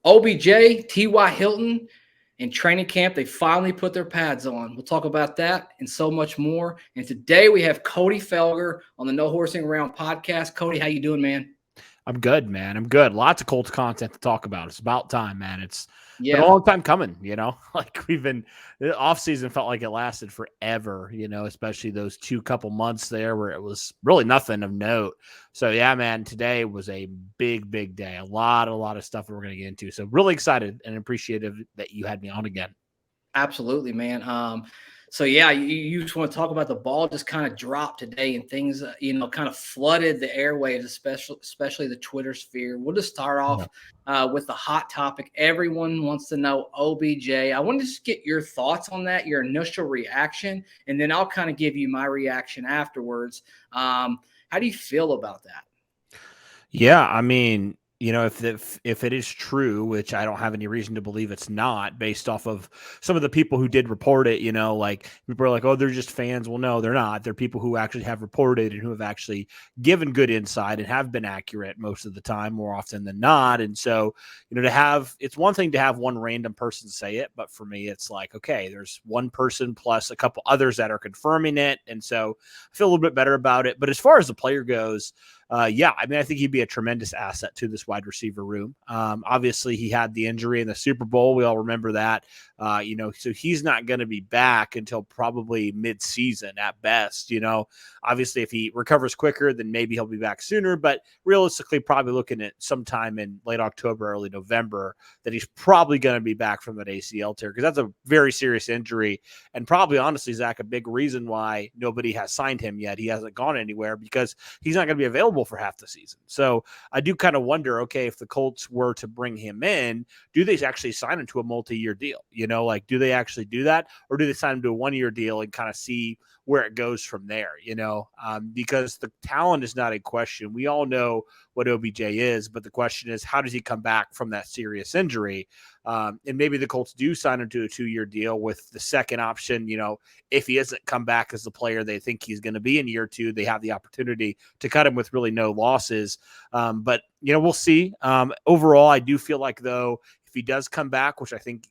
OBJ, T.Y. Hilton, in training camp, they finally put their pads on. We'll talk about that and so much more. And today we have Cody Felger on the No Horsing Around podcast. Cody, how you doing, man? I'm good, man. I'm good. Lots of Colts content to talk about. It's about time, man. It's been a Yeah. long time coming, like the off season felt like it lasted forever, especially those couple months there where it was really nothing of note. So yeah, man, today was a big, big day. A lot of stuff we're going to get into. So really excited and appreciative that you had me on again. Absolutely, man. So yeah, you just want to talk about the ball just kind of dropped today and things, kind of flooded the airwaves, especially the Twitter sphere. We'll just start off with the hot topic. Everyone wants to know OBJ. I want to just get your thoughts on that, your initial reaction, and then I'll kind of give you my reaction afterwards. How do you feel about that? Yeah, I mean, if it is true, which I don't have any reason to believe it's not, based off of some of the people who did report it, like people are like, oh, they're just fans. Well, no, they're not. They're people who actually have reported and who have actually given good insight and have been accurate most of the time, more often than not. And so, it's one thing to have one random person say it, but for me, it's like, okay, there's one person plus a couple others that are confirming it. And so I feel a little bit better about it. But as far as the player goes, yeah, I mean, I think he'd be a tremendous asset to this wide receiver room. Obviously, he had the injury in the Super Bowl. We all remember that. So he's not going to be back until probably mid-season at best. Obviously, if he recovers quicker, then maybe he'll be back sooner. But realistically, probably looking at sometime in late October, early November, that he's probably going to be back from that ACL tear because that's a very serious injury. And probably, honestly, Zach, a big reason why nobody has signed him yet. He hasn't gone anywhere because he's not going to be available for half the season. So I do kind of wonder, okay, if the Colts were to bring him in, do they actually sign him to a multi-year deal? Do they actually do that? Or do they sign him to a 1-year deal and kind of see where it goes from there, because the talent is not a question. We all know what OBJ is, but the question is, how does he come back from that serious injury? And maybe the Colts do sign him to a 2-year deal with the second option. If he doesn't come back as the player they think he's going to be in year 2, they have the opportunity to cut him with really no losses. But we'll see. Overall, I do feel like, though, if he does come back, which I think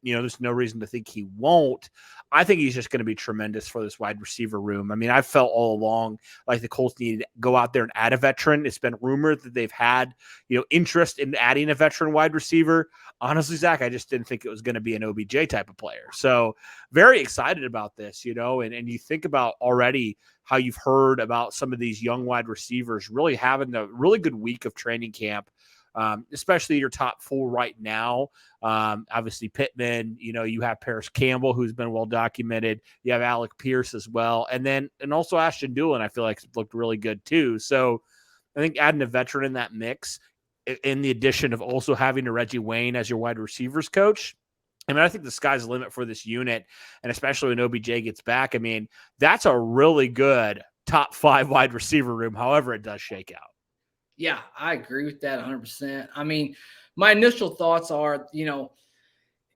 there's no reason to think he won't, I think he's just going to be tremendous for this wide receiver room. I mean, I've felt all along like the Colts need to go out there and add a veteran. It's been rumored that they've had, interest in adding a veteran wide receiver. Honestly, Zach, I just didn't think it was going to be an OBJ type of player. So very excited about this, and you think about already how you've heard about some of these young wide receivers really having a really good week of training camp. Especially your top 4 right now. Obviously Pittman, you have Paris Campbell, who's been well documented. You have Alec Pierce as well. And also Ashton Doolin, I feel like looked really good too. So I think adding a veteran in that mix, in the addition of also having a Reggie Wayne as your wide receivers coach, I mean, I think the sky's the limit for this unit. And especially when OBJ gets back, I mean, that's a really good top 5 wide receiver room, however it does shake out. Yeah, I agree with that 100%. I mean, my initial thoughts are,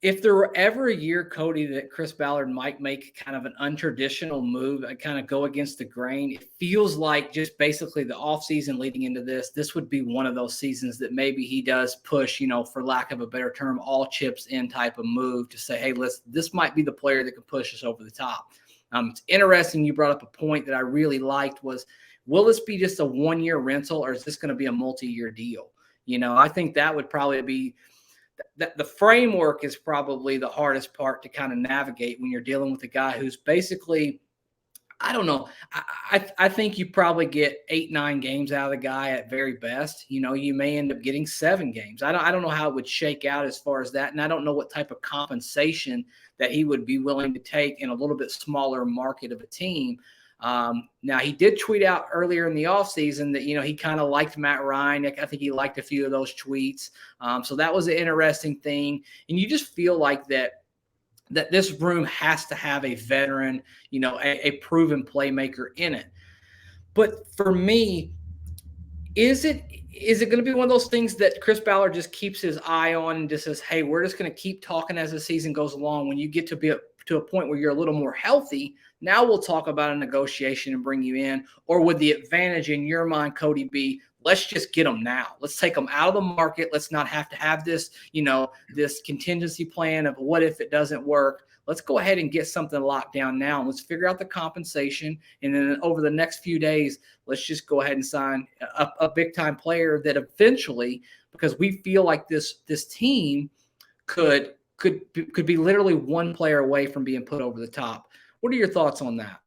if there were ever a year, Cody, that Chris Ballard might make kind of an untraditional move, kind of go against the grain, it feels like just basically the offseason leading into this would be one of those seasons that maybe he does push, for lack of a better term, all chips in type of move to say, hey, this might be the player that can push us over the top. It's interesting you brought up a point that I really liked was, will this be just a 1-year rental or is this going to be a multi-year deal? I think that would probably be the framework is probably the hardest part to kind of navigate when you're dealing with a guy who's basically, I don't know. I think you probably get 8-9 games out of the guy at very best. You may end up getting 7 games. I don't know how it would shake out as far as that. And I don't know what type of compensation that he would be willing to take in a little bit smaller market of a team. Now, he did tweet out earlier in the offseason that, he kind of liked Matt Ryan. I think he liked a few of those tweets. So that was an interesting thing. And you just feel like that this room has to have a veteran, a proven playmaker in it. But for me, is it going to be one of those things that Chris Ballard just keeps his eye on and just says, hey, we're just going to keep talking as the season goes along. When you get to a point where you're a little more healthy, now we'll talk about a negotiation and bring you in? Or would the advantage in your mind, Cody, be let's just get them now. Let's take them out of the market. Let's not have to have this, this contingency plan of what if it doesn't work. Let's go ahead and get something locked down now. And let's figure out the compensation. And then over the next few days, let's just go ahead and sign a big time player that eventually, because we feel like this team could be literally one player away from being put over the top. What are your thoughts on that?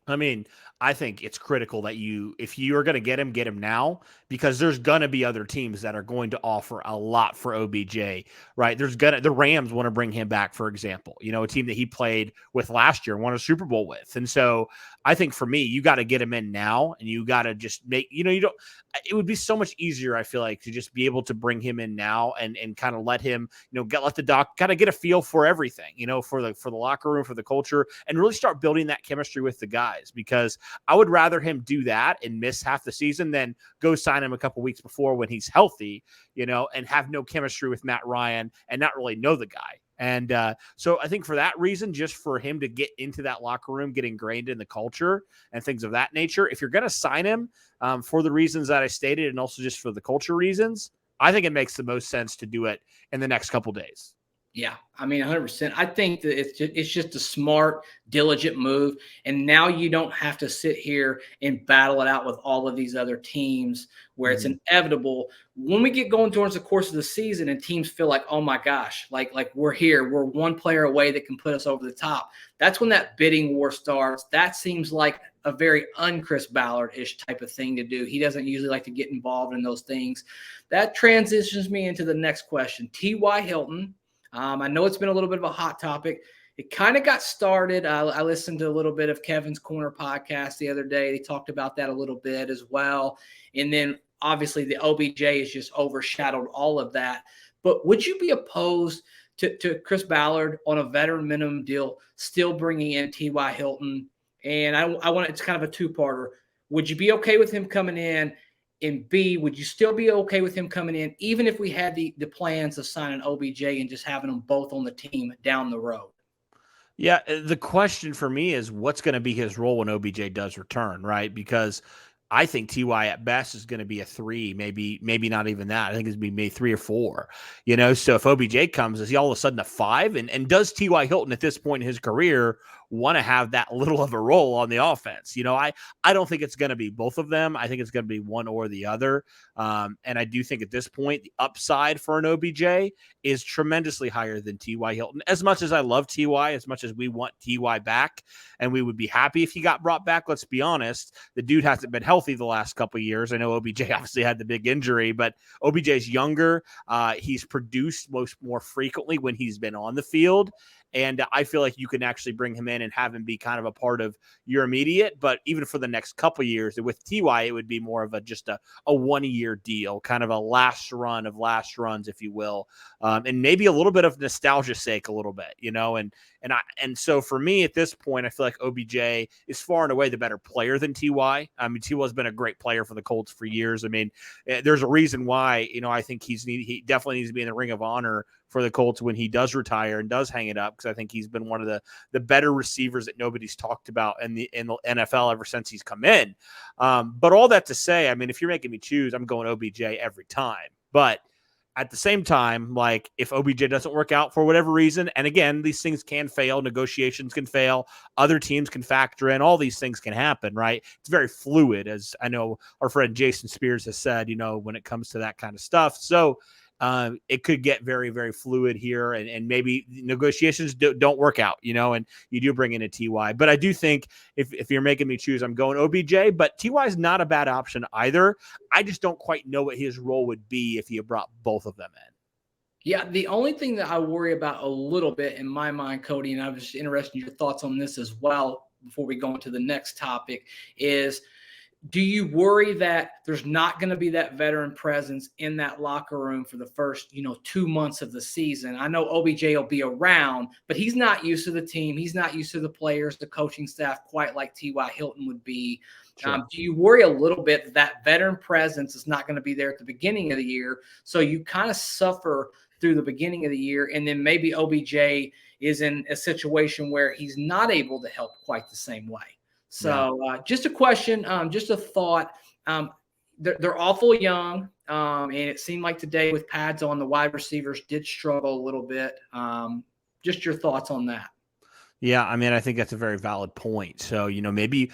I mean, I think it's critical that if you are going to get him now, because there's going to be other teams that are going to offer a lot for OBJ, right? The Rams want to bring him back, for example, a team that he played with last year, won a Super Bowl with. And so I think for me, you got to get him in now, and you got to just make, it would be so much easier, I feel like, to just be able to bring him in now and kind of let him, let the doc kind of get a feel for everything, for the locker room, for the culture, and really start building that chemistry with the guys, because I would rather him do that and miss half the season than go sign him a couple weeks before when he's healthy, and have no chemistry with Matt Ryan and not really know the guy. And so I think for that reason, just for him to get into that locker room, get ingrained in the culture and things of that nature, if you're going to sign him for the reasons that I stated, and also just for the culture reasons, I think it makes the most sense to do it in the next couple days. Yeah, I mean, 100%. I think that it's just a smart, diligent move. And now you don't have to sit here and battle it out with all of these other teams where it's inevitable. When we get going towards the course of the season and teams feel like, oh my gosh, like we're here, we're one player away that can put us over the top. That's when that bidding war starts. That seems like a very un-Chris Ballard-ish type of thing to do. He doesn't usually like to get involved in those things. That transitions me into the next question. T.Y. Hilton. I know it's been a little bit of a hot topic. It kind of got started. I listened to a little bit of Kevin's Corner podcast the other day. They talked about that a little bit as well. And then obviously the OBJ has just overshadowed all of that. But would you be opposed to Chris Ballard on a veteran minimum deal, still bringing in T.Y. Hilton? And I want it's kind of a two-parter. Would you be okay with him coming in? And B, would you still be okay with him coming in, even if we had the plans of signing OBJ and just having them both on the team down the road? Yeah, the question for me is what's going to be his role when OBJ does return, right? Because I think TY at best is going to be a 3, maybe not even that. I think it's going to be maybe 3 or 4, So if OBJ comes, is he all of a sudden a 5? And does T.Y. Hilton at this point in his career want to have that little of a role on the offense? I don't think it's going to be both of them. I think it's going to be one or the other. And I do think at this point, the upside for an OBJ is tremendously higher than T.Y. Hilton. As much as I love T.Y., as much as we want T.Y. back, and we would be happy if he got brought back, let's be honest, the dude hasn't been healthy the last couple of years. I know OBJ obviously had the big injury, but OBJ's younger. He's produced more frequently when he's been on the field. And I feel like you can actually bring him in and have him be kind of a part of your immediate, but even for the next couple of years with TY, it would be more of just a 1-year deal, kind of a last run of last runs, if you will. And maybe a little bit of nostalgia sake, a little bit, and so for me at this point, I feel like OBJ is far and away the better player than TY. I mean, TY has been a great player for the Colts for years. I mean, there's a reason why, I think he definitely needs to be in the Ring of Honor for the Colts when he does retire and does hang it up, because I think he's been one of the better receivers that nobody's talked about in the NFL ever since he's come in. But all that to say, I mean, if you're making me choose, I'm going OBJ every time. But at the same time, like if OBJ doesn't work out for whatever reason, and again, these things can fail, negotiations can fail, other teams can factor in, all these things can happen, right? It's very fluid, as I know our friend Jason Spears has said, when it comes to that kind of stuff. So it could get very, very fluid here, and maybe negotiations don't work out, and you do bring in a TY. But I do think if you're making me choose, I'm going OBJ, but TY is not a bad option either. I just don't quite know what his role would be if you brought both of them in. Yeah, the only thing that I worry about a little bit in my mind, Cody, and I was just interested in your thoughts on this as well before we go into the next topic, is do you worry that there's not going to be that veteran presence in that locker room for the first, 2 months of the season? I know OBJ will be around, but he's not used to the team. He's not used to the players, the coaching staff, quite like T.Y. Hilton would be. Sure. Do you worry a little bit that veteran presence is not going to be there at the beginning of the year? So you kind of suffer through the beginning of the year, and then maybe OBJ is in a situation where he's not able to help quite the same way. So just a question, just a thought. they're awful young, and it seemed like today with pads on, the wide receivers did struggle a little bit. Just your thoughts on that? Yeah, I mean, I think that's a very valid point. So, maybe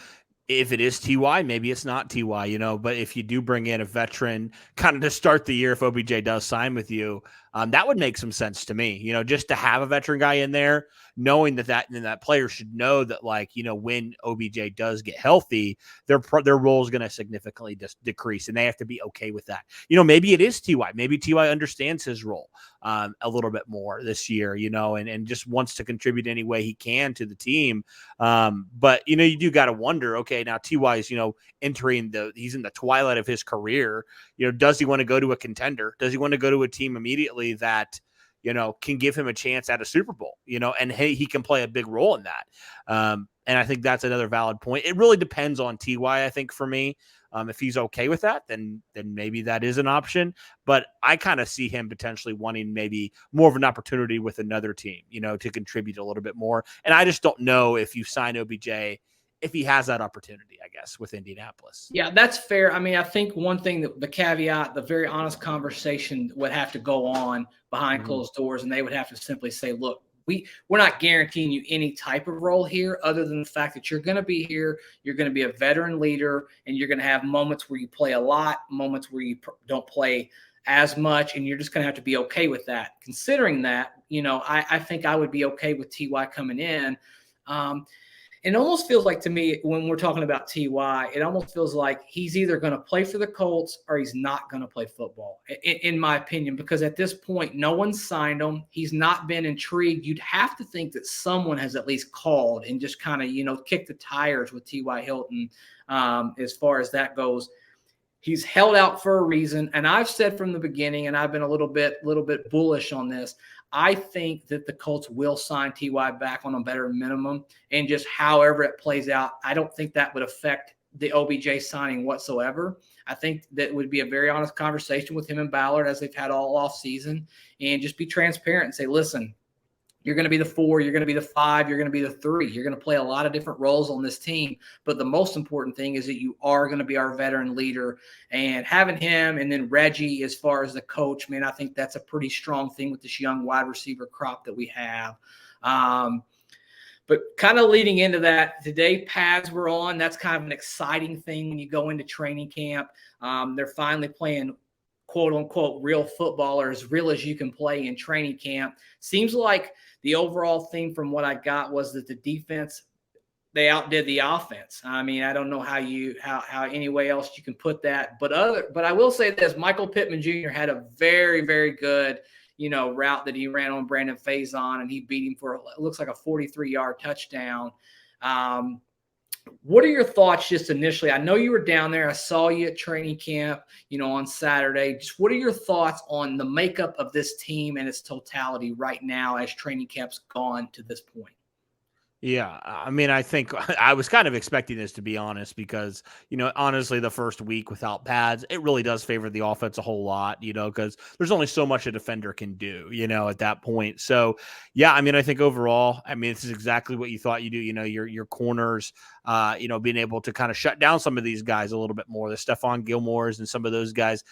if it is TY, maybe it's not TY, but if you do bring in a veteran kind of to start the year, if OBJ does sign with you, that would make some sense to me, just to have a veteran guy in there, knowing that player should know that, like, when OBJ does get healthy, their role is going to significantly decrease, and they have to be okay with that. Maybe it is TY. Maybe TY understands his role a little bit more this year, and just wants to contribute any way he can to the team. But, you do got to wonder, okay, now TY is, he's in the twilight of his career. Does he want to go to a contender? Does he want to go to a team immediately that, can give him a chance at a Super Bowl, and hey, he can play a big role in that. And I think that's another valid point. It really depends on TY, I think, for me. If he's okay with that, then maybe that is an option. But I kind of see him potentially wanting maybe more of an opportunity with another team, to contribute a little bit more. And I just don't know if you sign OBJ, if he has that opportunity, I guess, with Indianapolis. Yeah, that's fair. I mean, I think one thing that the caveat, the very honest conversation would have to go on behind closed doors, and they would have to simply say, look, we're not guaranteeing you any type of role here other than the fact that you're going to be here, you're going to be a veteran leader, and you're going to have moments where you play a lot, moments where you don't play as much, and you're just going to have to be okay with that. Considering that, I think I would be okay with TY coming in. It almost feels like, to me, when we're talking about TY, it almost feels like he's either going to play for the Colts or he's not going to play football, in my opinion, because at this point, no one's signed him. He's not been intrigued. You'd have to think that someone has at least called and just kind of, kicked the tires with T.Y. Hilton as far as that goes. He's held out for a reason. And I've said from the beginning, and I've been a little bit bullish on this, I think that the Colts will sign TY back on a better minimum, and just however it plays out, I don't think that would affect the OBJ signing whatsoever. I think that would be a very honest conversation with him and Ballard, as they've had all off season, and just be transparent and say, listen, you're going to be the 4, you're going to be the 5, you're going to be the 3. You're going to play a lot of different roles on this team. But the most important thing is that you are going to be our veteran leader. And having him and then Reggie as far as the coach, man, I think that's a pretty strong thing with this young wide receiver crop that we have. But kind of leading into that, today pads were on. That's kind of an exciting thing when you go into training camp. They're finally playing quote unquote real football, or as real as you can play in training camp. Seems like the overall theme from what I got was that the defense, they outdid the offense. I mean, I don't know how any way else you can put that, but I will say this: Michael Pittman Jr. had a very, very good, route that he ran on Brandon Faison, and he beat him for, it looks like, a 43-yard touchdown. What are your thoughts just initially? I know you were down there. I saw you at training camp, on Saturday. Just what are your thoughts on the makeup of this team and its totality right now as training camp's gone to this point? Yeah, I mean, I think I was kind of expecting this, to be honest, because, honestly, the first week without pads, it really does favor the offense a whole lot, because there's only so much a defender can do, at that point. So, yeah, I mean, I think overall, this is exactly what you thought you do, your corners, being able to kind of shut down some of these guys a little bit more, the Stephon Gilmores and some of those guys.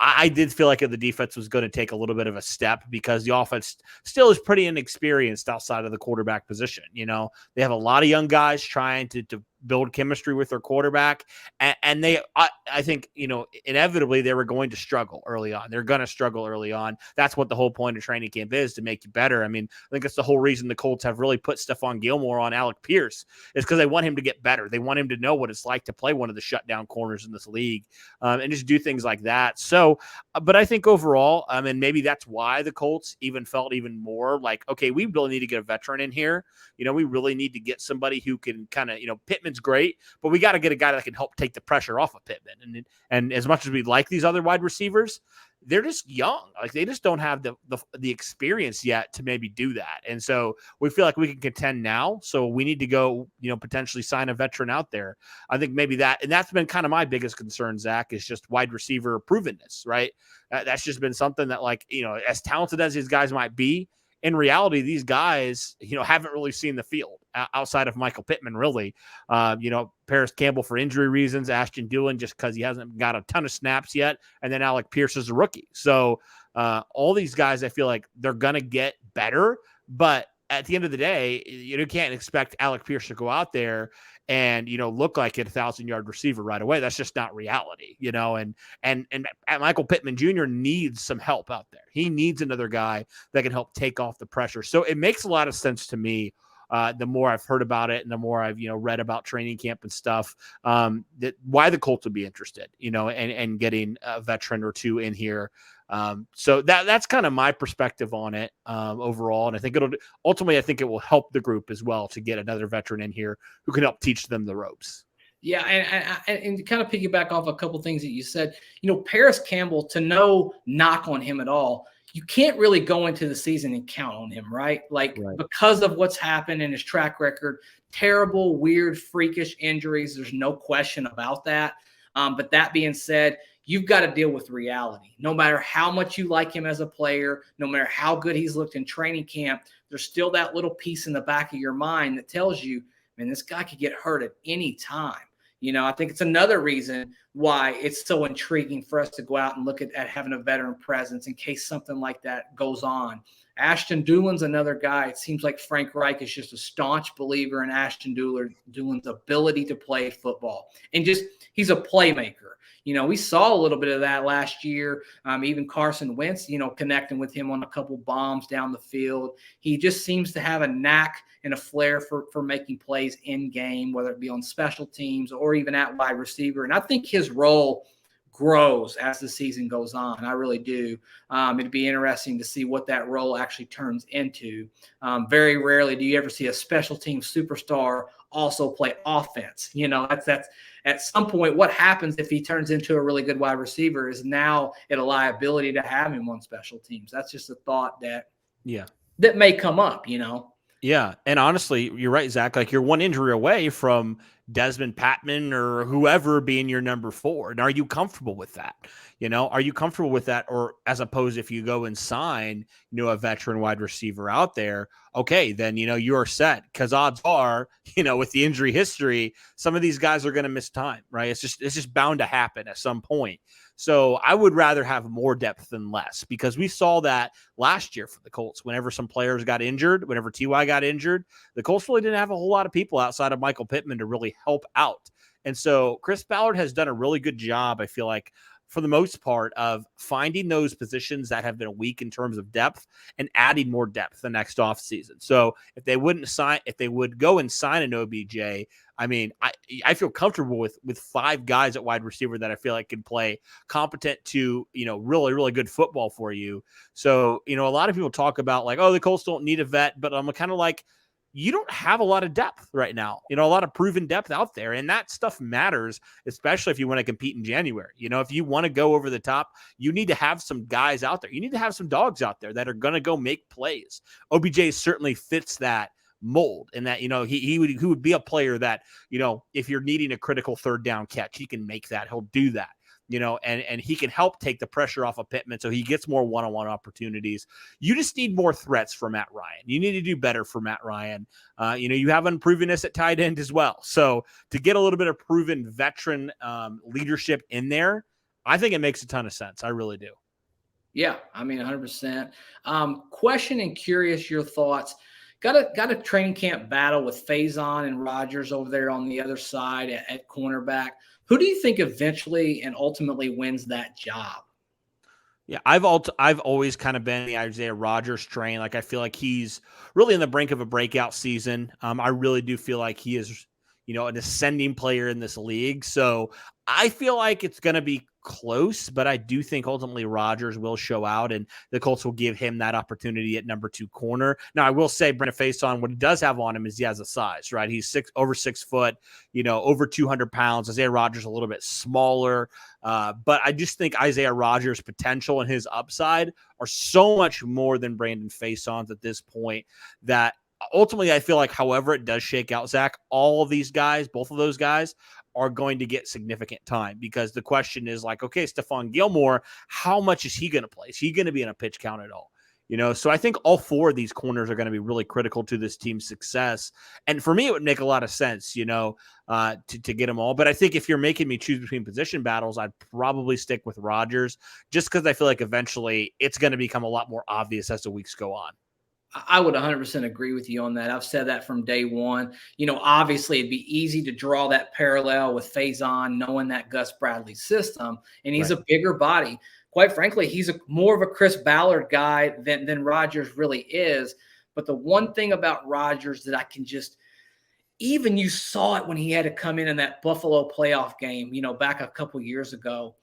I did feel like the defense was going to take a little bit of a step because the offense still is pretty inexperienced outside of the quarterback position. They have a lot of young guys trying to build chemistry with their quarterback. And I think, inevitably they were going to struggle early on. They're going to struggle early on. That's what the whole point of training camp is, to make you better. I mean, I think that's the whole reason the Colts have really put Stephon Gilmore on Alec Pierce, is because they want him to get better. They want him to know what it's like to play one of the shutdown corners in this league, and just do things like that. So, but I think overall, and maybe that's why the Colts even felt even more like, okay, we really need to get a veteran in here. We really need to get somebody who can kind of, Pittman's great, but we got to get a guy that can help take the pressure off of Pittman. And as much as we like these other wide receivers, they're just young. Like, they just don't have the experience yet to maybe do that. And so we feel like we can contend now. So we need to go, potentially sign a veteran out there. I think maybe and that's been kind of my biggest concern, Zach, is just wide receiver provenness, right? That's just been something that, like, as talented as these guys might be, in reality, these guys, haven't really seen the field outside of Michael Pittman, really. Paris Campbell for injury reasons, Ashton Dulin just because he hasn't got a ton of snaps yet, and then Alec Pierce is a rookie. So all these guys, I feel like they're going to get better, but at the end of the day, you can't expect Alec Pierce to go out there and, look like a 1,000-yard receiver right away. That's just not reality, and Michael Pittman Jr. needs some help out there. He needs another guy that can help take off the pressure. So it makes a lot of sense to me. The more I've heard about it and the more I've, read about training camp and stuff, that why the Colts would be interested, and getting a veteran or two in here. So that's kind of my perspective on it overall. And I think ultimately, I think it will help the group as well to get another veteran in here who can help teach them the ropes. Yeah, and to kind of piggyback off a couple things that you said, Paris Campbell, to no knock on him at all, you can't really go into the season and count on him, right? Because of what's happened in his track record, terrible, weird, freakish injuries. There's no question about that. But that being said, you've got to deal with reality. No matter how much you like him as a player, no matter how good he's looked in training camp, there's still that little piece in the back of your mind that tells you, man, this guy could get hurt at any time. I think it's another reason why it's so intriguing for us to go out and look at having a veteran presence in case something like that goes on. Ashton Dulin's another guy. It seems like Frank Reich is just a staunch believer in Ashton Dulin's ability to play football. And he's a playmaker. We saw a little bit of that last year. Even Carson Wentz, connecting with him on a couple bombs down the field. He just seems to have a knack and a flair for making plays in game, whether it be on special teams or even at wide receiver. And I think his role grows as the season goes on. I really do. It'd be interesting to see what that role actually turns into. Very rarely do you ever see a special team superstar also play offense. That's at some point, what happens if he turns into a really good wide receiver is now it a liability to have him on special teams. That's just a thought that may come up, Yeah. And honestly, you're right, Zach. Like, you're one injury away from Desmond Patman or whoever being your number 4. And are you comfortable with that? Are you comfortable with that? Or as opposed, if you go and sign, a veteran wide receiver out there, okay, then, you're set, because odds are, with the injury history, some of these guys are going to miss time, right? It's just bound to happen at some point. So I would rather have more depth than less, because we saw that last year for the Colts. Whenever some players got injured, whenever T.Y. got injured, the Colts really didn't have a whole lot of people outside of Michael Pittman to really help out. And so Chris Ballard has done a really good job, I feel like, for the most part, of finding those positions that have been weak in terms of depth and adding more depth the next offseason. So if they would go and sign an OBJ, I mean, I feel comfortable with 5 guys at wide receiver that I feel like can play competent to, really, really good football for you. So, a lot of people talk about like, oh, the Colts don't need a vet, but I'm kind of like, you don't have a lot of depth right now, a lot of proven depth out there. And that stuff matters, especially if you want to compete in January. If you want to go over the top, you need to have some guys out there. You need to have some dogs out there that are going to go make plays. OBJ certainly fits that mold, and that, he would be a player that, if you're needing a critical third down catch, he can make that. He'll do that. And he can help take the pressure off of Pittman so he gets more one-on-one opportunities. You just need more threats for Matt Ryan. You need to do better for Matt Ryan. You have unprovenness at tight end as well. So to get a little bit of proven veteran leadership in there, I think it makes a ton of sense. I really do. Yeah, 100%. Question and curious your thoughts. Got a training camp battle with Faison and Rodgers over there on the other side at cornerback. Who do you think eventually and ultimately wins that job? Yeah, I've always kind of been the Isaiah Rodgers train. Like, I feel like he's really on the brink of a breakout season. I really do feel like he is, an ascending player in this league. So I feel like it's going to be close, but I do think ultimately Rodgers will show out, and the Colts will give him that opportunity at number 2 corner. Now, I will say, Brendan Faison, what he does have on him is he has a size, right? He's over 6 foot, over 200 pounds. Isaiah Rodgers a little bit smaller, but I just think Isaiah Rodgers' potential and his upside are so much more than Brandon Faison's at this point that ultimately I feel like, however it does shake out, Zach, all of these guys, both of those guys, are going to get significant time, because the question is like, okay, Stephon Gilmore, how much is he going to play? Is he going to be in a pitch count at all? So I think all four of these corners are going to be really critical to this team's success. And for me, it would make a lot of sense, to get them all. But I think if you're making me choose between position battles, I'd probably stick with Rodgers, just because I feel like eventually it's going to become a lot more obvious as the weeks go on. I would 100% agree with you on that. I've said that from day one. Obviously, it'd be easy to draw that parallel with Faison, knowing that Gus Bradley system, and he's Right. a bigger body. Quite frankly, he's more of a Chris Ballard guy than Rodgers really is. But the one thing about Rodgers that I can just even you saw it when he had to come in that Buffalo playoff game, back a couple years ago.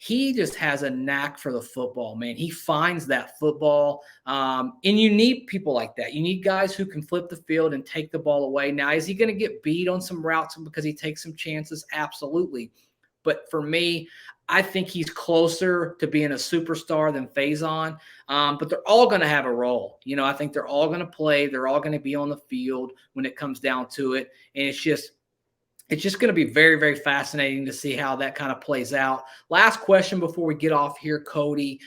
He just has a knack for the football, man. He finds that football. And you need people like that. You need guys who can flip the field and take the ball away. Now, is he going to get beat on some routes because he takes some chances? Absolutely. But for me, I think he's closer to being a superstar than Faison. But they're all going to have a role. I think they're all going to play. They're all going to be on the field when it comes down to it. And it's just going to be very, very fascinating to see how that kind of plays out. Last question before we get off here, Cody.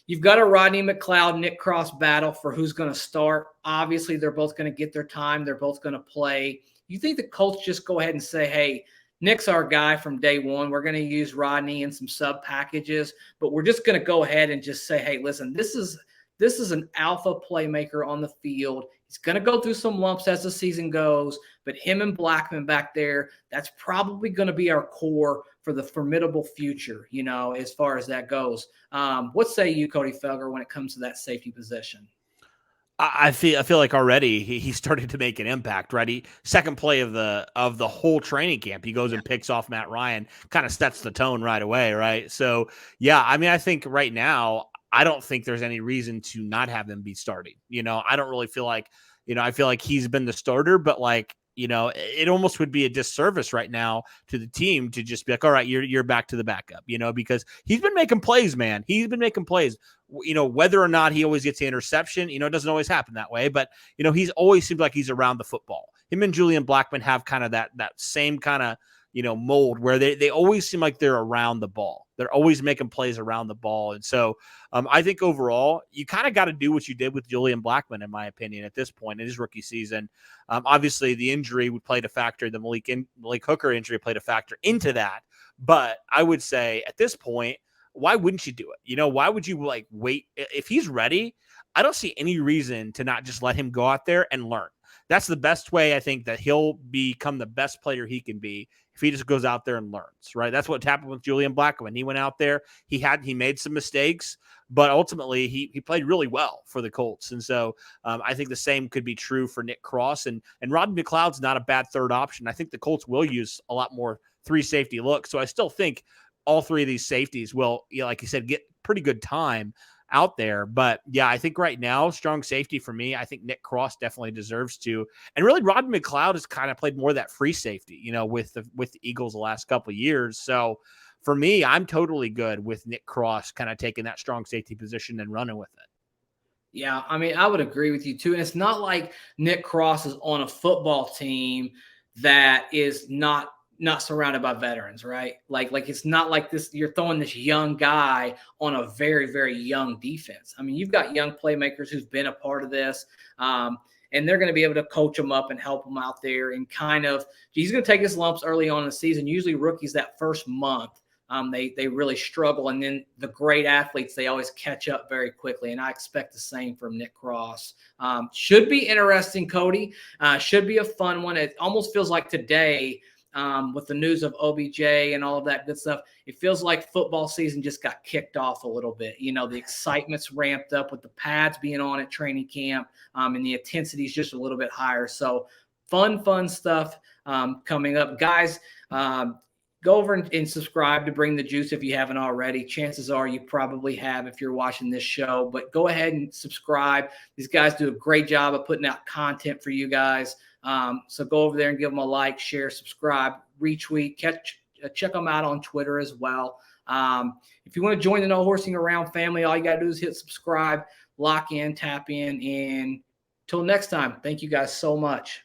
You've got a Rodney McLeod, Nick Cross battle for who's going to start. Obviously, they're both going to get their time. They're both going to play. You think the Colts just go ahead and say, hey, Nick's our guy from day one. We're going to use Rodney in some sub packages, but we're just going to go ahead and just say, hey, listen, this is an alpha playmaker on the field. He's going to go through some lumps as the season goes, but him and Blackman back there, that's probably going to be our core for the formidable future, as far as that goes. What say you, Cody Felger, when it comes to that safety position? I feel like already he started to make an impact, right? Second play of the whole training camp, he goes and picks off Matt Ryan, kind of sets the tone right away, right? So yeah, I mean, I think right now, I don't think there's any reason to not have him be starting. I don't really feel like, I feel like he's been the starter, but like, it almost would be a disservice right now to the team to just be like, all right, you're back to the backup, because he's been making plays, man. He's been making plays. Whether or not he always gets the interception, it doesn't always happen that way, but he's always seemed like he's around the football. Him and Julian Blackman have kind of that same kind of mold where they always seem like they're around the ball. They're always making plays around the ball. And so I think overall, you kind of got to do what you did with Julian Blackman, in my opinion, at this point in his rookie season. Obviously, the injury would play a factor. The Malik Hooker injury played a factor into that. But I would say at this point, why wouldn't you do it? Why would you wait? If he's ready, I don't see any reason to not just let him go out there and learn. That's the best way, I think, that he'll become the best player he can be if he just goes out there and learns, right? That's what happened with Julian Blackman. He went out there, he made some mistakes, but ultimately he played really well for the Colts. And so I think the same could be true for Nick Cross. And Rodney McLeod's not a bad third option. I think the Colts will use a lot more three safety looks. So I still think all three of these safeties will, like you said, get pretty good time out there. But yeah, I think right now, strong safety for me, I think Nick Cross definitely deserves to. And really, Rodney McLeod has kind of played more of that free safety, with the Eagles the last couple of years. So for me, I'm totally good with Nick Cross kind of taking that strong safety position and running with it. Yeah, I mean, I would agree with you too. And it's not like Nick Cross is on a football team that is not surrounded by veterans, right? Like it's not like this, you're throwing this young guy on a very, very young defense. I mean, you've got young playmakers who've been a part of this, and they're going to be able to coach him up and help him out there. And he's going to take his lumps early on in the season. Usually rookies that first month, they really struggle. And then the great athletes, they always catch up very quickly. And I expect the same from Nick Cross. Should be interesting, Cody. Should be a fun one. It almost feels like today, with the news of OBJ and all of that good stuff, it feels like football season just got kicked off a little bit. The excitement's ramped up with the pads being on at training camp, and the intensity is just a little bit higher. So fun stuff coming up. Guys, go over and subscribe to Bring the Juice if you haven't already. Chances are you probably have if you're watching this show, but go ahead and subscribe. These guys do a great job of putting out content for you guys. So go over there and give them a like, share, subscribe, retweet, check them out on Twitter as well. If you want to join the No Horsing Around family, all you got to do is hit subscribe, lock in, tap in, and until next time, thank you guys so much.